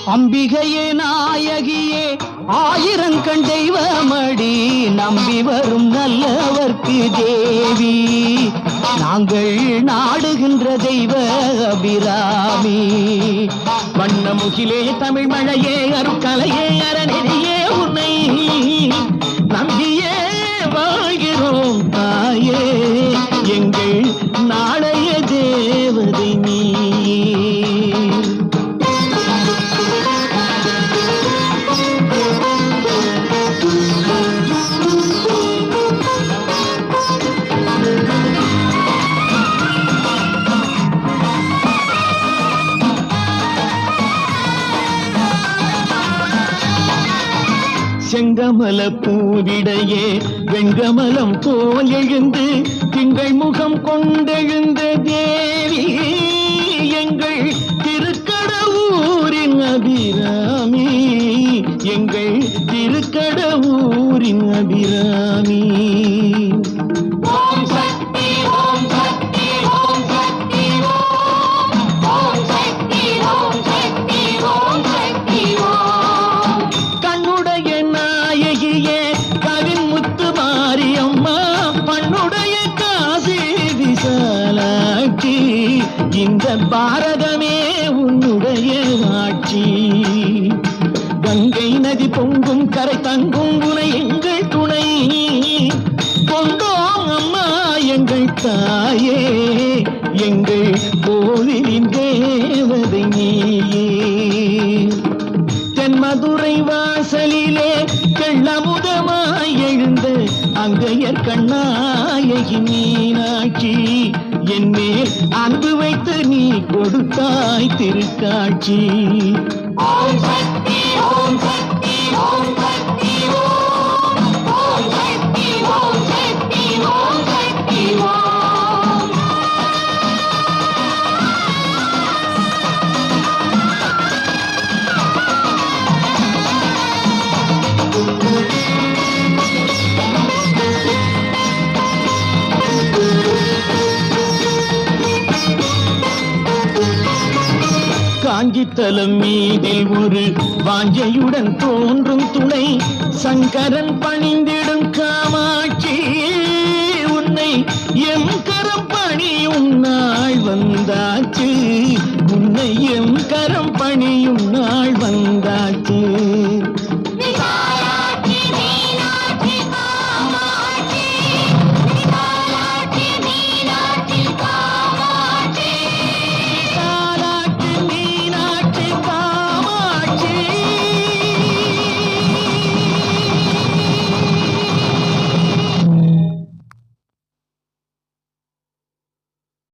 அம்பிகையே நாயகியே ஆயிரங்கண் தெய்வமடி நம்பி வரும் நல்லவர்க்கு தேவி நாங்கள் நாடுகின்ற தெய்வ அபிராமி. வண்ணமுகிலே தமிழ் மழையே அருட்கலையே அறநெறியே உன்னை நம்பியே வாழ்கிறோம் தாயே எங்கள் நாளைய தேவதை நீ. செங்கமல பூவிடையே வெங்கமலம் போல் எழுந்து திங்கள் முகம் கொண்டெழுந்த தேவி எங்கள் திருக்கடவூரின் அபிராமி எங்கள் திருக்கடவூரின் அபிராமி. இந்த பாரதமே உன்னுடைய ஆட்சி. கங்கை நதி பொங்கும் கரை தங்கும் உனை எங்கள் துணை கொண்டோம் அம்மா எங்கள் தாயே எங்கள் கோவிலின் தேவதை நீயே. தென்மதுரை வாசலிலே தெள்ளமுதமாய் எழுந்த அங்கையர் கண்ணாயகி மீனாட்சி என் மேல் அன்பு வைத்து நீ கொடுத்தாய் திருக்காட்சி. ஓம் சக்தி ஓம் சக்தி ஓம் சக்தி ஓம் சக்தி ஓம் சக்தி ஓம் சக்தி ஓம். காஞ்சித்தலம் மீதில் ஒரு வாஞ்சையுடன் தோன்றும் துணை சங்கரன் பணிந்திடும் காமாட்சி உன்னை எம் கரம் பணியும் நாள் வந்தாச்சு உன்னை எம் கரம் பணியும் நாள் வந்தாச்சு.